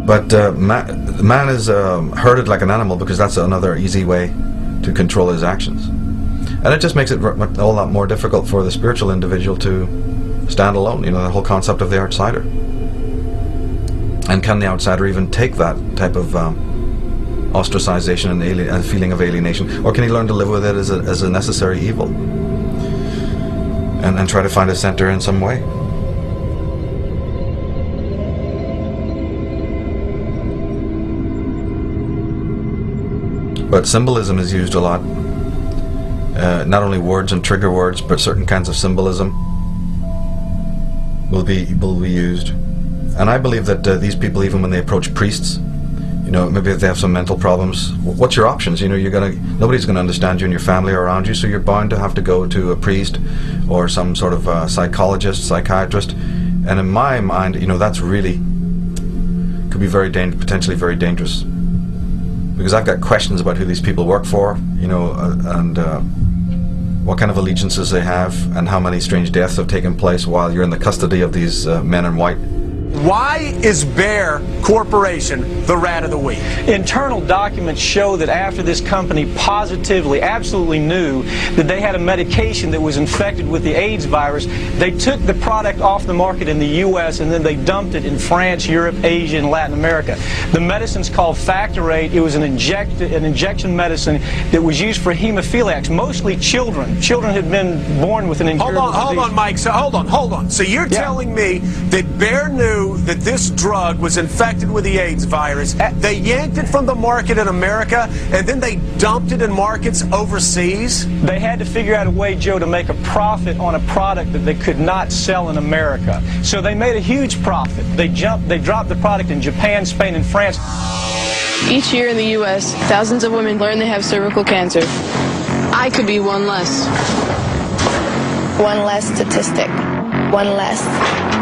But man is herded like an animal because that's another easy way to control his actions. And it just makes it a whole lot more difficult for the spiritual individual to stand alone, you know, the whole concept of the outsider. And can the outsider even take that type of ostracization and feeling of alienation? Or can he learn to live with it as a necessary evil? And try to find a center in some way? But symbolism is used a lot. Not only words and trigger words, but certain kinds of symbolism will be used. And I believe that these people, even when they approach priests, you know, maybe if they have some mental problems, what's your options? You know, nobody's going to understand you and your family are around you, so you're bound to have to go to a priest or some sort of psychologist, psychiatrist. And in my mind, you know, that's really could be potentially very dangerous. Because I've got questions about who these people work for, you know, and what kind of allegiances they have, and how many strange deaths have taken place while you're in the custody of these men in white. Why is Bayer Corporation the rat of the week? Internal documents show that after this company positively, absolutely knew that they had a medication that was infected with the AIDS virus, they took the product off the market in the U.S. and then they dumped it in France, Europe, Asia, and Latin America. The medicine's called Factor 8. It was an injection medicine that was used for hemophiliacs, mostly children. Children had been born with an incurable disease. Hold on, Mike. So hold on. So you're telling me that Bayer knew that this drug was infected with the AIDS virus, they yanked it from the market in America, and then they dumped it in markets overseas? They had to figure out a way, Joe, to make a profit on a product that they could not sell in America. So they made a huge profit. They dropped the product in Japan, Spain, and France. Each year in the U.S., thousands of women learn they have cervical cancer. I could be one less. One less statistic. One less.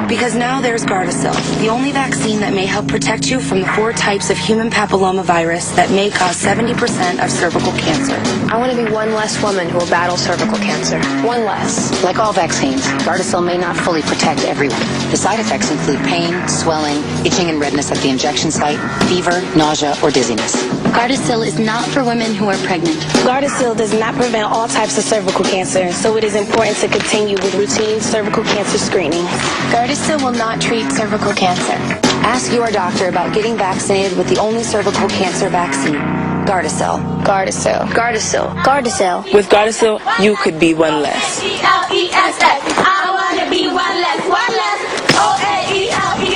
Because now there's Gardasil, the only vaccine that may help protect you from the 4 types of human papillomavirus that may cause 70% of cervical cancer. I want to be one less woman who will battle cervical cancer. One less. Like all vaccines, Gardasil may not fully protect everyone. The side effects include pain, swelling, itching and redness at the injection site, fever, nausea, or dizziness. Gardasil is not for women who are pregnant. Gardasil does not prevent all types of cervical cancer, so it is important to continue with routine cervical cancer screening. Gardasil will not treat cervical cancer. Ask your doctor about getting vaccinated with the only cervical cancer vaccine, Gardasil. Gardasil. Gardasil. Gardasil. With Gardasil, you could be one less. O-A-E-L-E-S-S. I want to be one less. One less.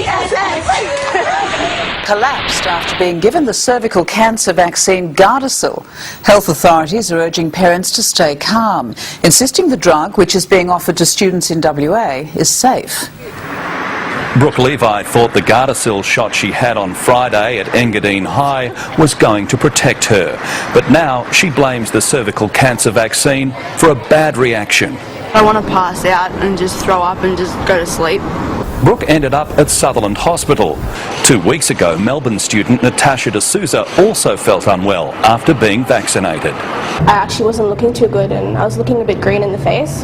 O-A-E-L-E-S-S. Collapsed after being given the cervical cancer vaccine Gardasil. Health authorities are urging parents to stay calm, insisting the drug, which is being offered to students in WA, is safe. Brooke Levi thought the Gardasil shot she had on Friday at Engadine High was going to protect her. But now she blames the cervical cancer vaccine for a bad reaction. I want to pass out and just throw up and just go to sleep. Brooke ended up at Sutherland Hospital. 2 weeks ago, Melbourne student Natasha D'Souza also felt unwell after being vaccinated. I actually wasn't looking too good and I was looking a bit green in the face.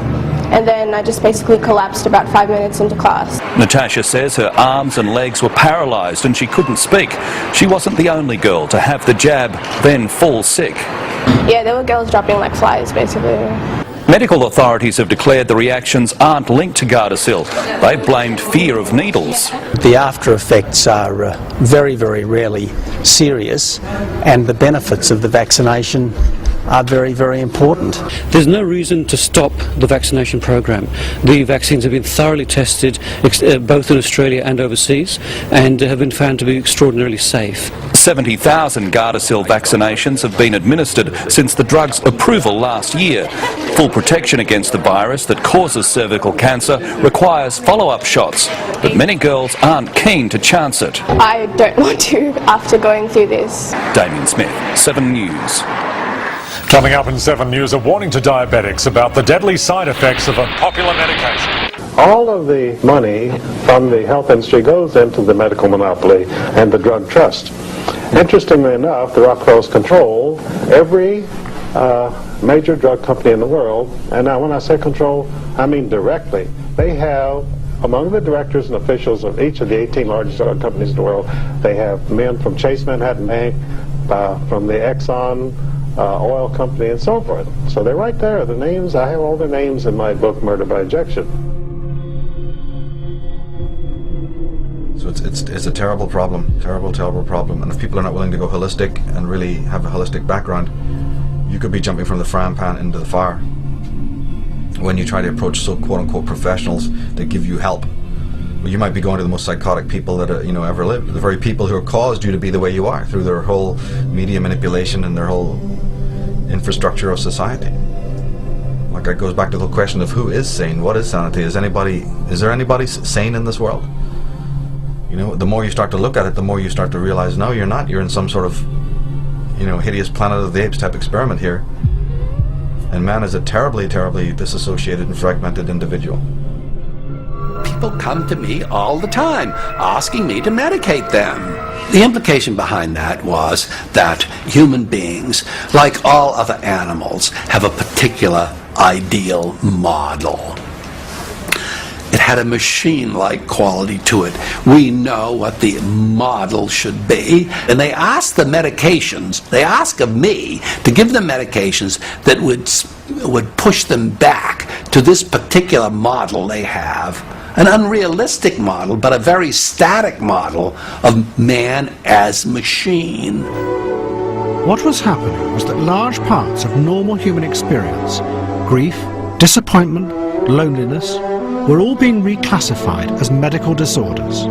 And then I just basically collapsed about 5 minutes into class. Natasha says her arms and legs were paralysed and she couldn't speak. She wasn't the only girl to have the jab, then fall sick. Yeah, there were girls dropping like flies, basically. Medical authorities have declared the reactions aren't linked to Gardasil. They've blamed fear of needles. The after effects are very, very rarely serious, and the benefits of the vaccination are very, very important. There's no reason to stop the vaccination program. The vaccines have been thoroughly tested both in Australia and overseas and have been found to be extraordinarily safe. 70,000 Gardasil vaccinations have been administered since the drug's approval last year. Full protection against the virus that causes cervical cancer requires follow-up shots, but many girls aren't keen to chance it. I don't want to after going through this. Damien Smith, 7 News. Coming up in 7 News, a warning to diabetics about the deadly side effects of a popular medication. All of the money from the health industry goes into the medical monopoly and the drug trust. Interestingly enough, the Rockefellers control every major drug company in the world, and now when I say control, I mean directly. They have Among the directors and officials of each of the 18 largest oil companies in the world, they have men from Chase Manhattan Bank, from the Exxon oil company, and so forth. So they're right there. The names, I have all their names in my book, Murder by Injection. So it's a terrible problem, terrible problem. And if people are not willing to go holistic and really have a holistic background, you could be jumping from the frying pan into the fire. When you try to approach so quote-unquote professionals that give you help, well, you might be going to the most psychotic people that ever lived, the very people who have caused you to be the way you are through their whole media manipulation and their whole infrastructure of society. Like, it goes back to the question of who is sane, what is sanity? Is there anybody sane in this world? The more you start to look at it, the more you start to realize, no, you're not. You're in some sort of hideous Planet of the Apes type experiment here. And man is a terribly, terribly disassociated and fragmented individual. People come to me all the time asking me to medicate them. The implication behind that was that human beings, like all other animals, have a particular ideal model. It had a machine-like quality to it. We know what the model should be. And they ask the medications, they ask of me to give them medications that would push them back to this particular model they have. An unrealistic model, but a very static model of man as machine. What was happening was that large parts of normal human experience, grief, disappointment, loneliness, were all being reclassified as medical disorders.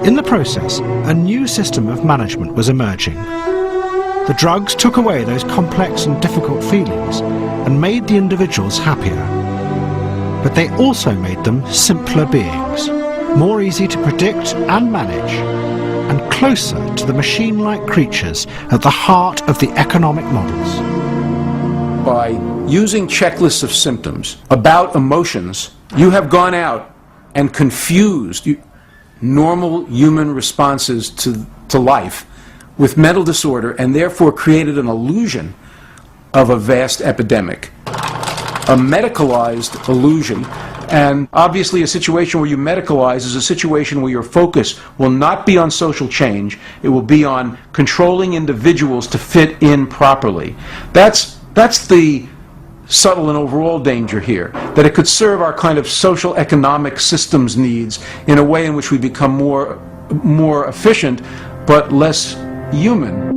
In the process, a new system of management was emerging. The drugs took away those complex and difficult feelings and made the individuals happier. But they also made them simpler beings, more easy to predict and manage, and closer to the machine-like creatures at the heart of the economic models. By using checklists of symptoms about emotions, you have gone out and confused normal human responses to life with mental disorder, and therefore created an illusion of a vast epidemic. A medicalized illusion, and obviously a situation where you medicalize is a situation where your focus will not be on social change, it will be on controlling individuals to fit in properly. That's the subtle and overall danger here, that it could serve our kind of social economic systems needs in a way in which we become more efficient but less human.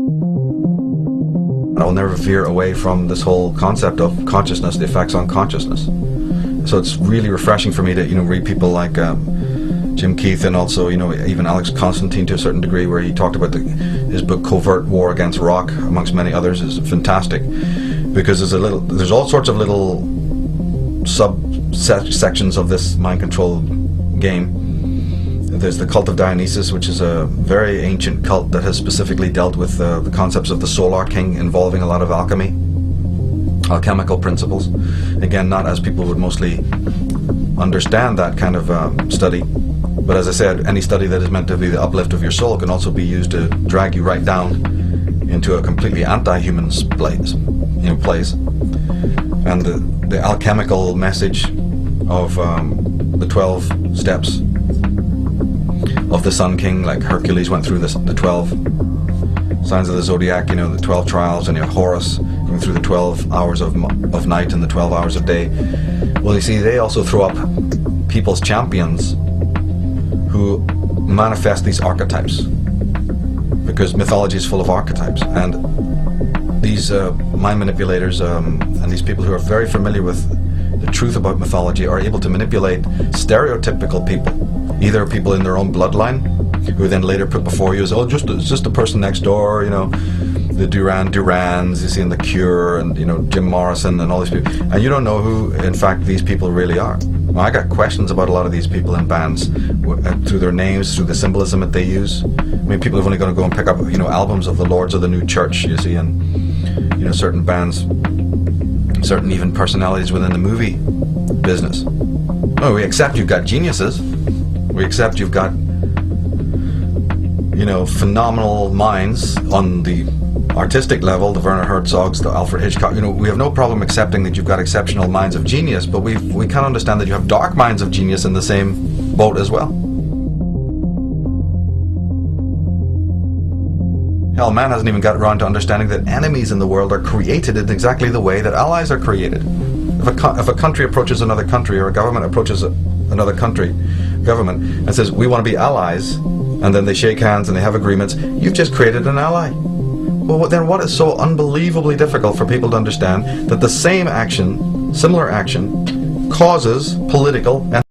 I'll never veer away from this whole concept of consciousness, the effects on consciousness. So it's really refreshing for me to read people like Jim Keith, and also even Alex Constantine to a certain degree, where he talked about his book Covert War Against Rock, amongst many others, is fantastic, because there's all sorts of little subsections of this mind control game. There's the cult of Dionysus, which is a very ancient cult that has specifically dealt with the concepts of the Solar King, involving a lot of alchemy, alchemical principles. Again, not as people would mostly understand that kind of study, but as I said, any study that is meant to be the uplift of your soul can also be used to drag you right down into a completely anti-human place. And the alchemical message of the 12 steps of the Sun King, like Hercules went through the 12 signs of the zodiac, the 12 trials, and Horus going through the 12 hours of night and the 12 hours of day. Well, you see, they also throw up people's champions who manifest these archetypes, because mythology is full of archetypes, and these mind manipulators and these people who are very familiar with the truth about mythology are able to manipulate stereotypical people, either people in their own bloodline, who then later put before you as, it's just the person next door, the Durans you see in The Cure, and Jim Morrison and all these people, and you don't know who in fact these people really are. Well, I got questions about a lot of these people in bands through their names, through the symbolism that they use. I mean, people are only going to go and pick up albums of the Lords of the New Church, you see, and certain bands, certain even personalities within the movie business. Oh, we accept you've got geniuses. We accept you've got phenomenal minds on the artistic level, the Werner Herzogs, the Alfred Hitchcock, you know, we have no problem accepting that you've got exceptional minds of genius, but we can't understand that you have dark minds of genius in the same boat as well. Hell, man hasn't even got around to understanding that enemies in the world are created in exactly the way that allies are created. If a country approaches another country, or a government approaches another government, and says, we want to be allies, and then they shake hands and they have agreements, you've just created an ally. Well, then what is so unbelievably difficult for people to understand that the same action, similar action, causes political and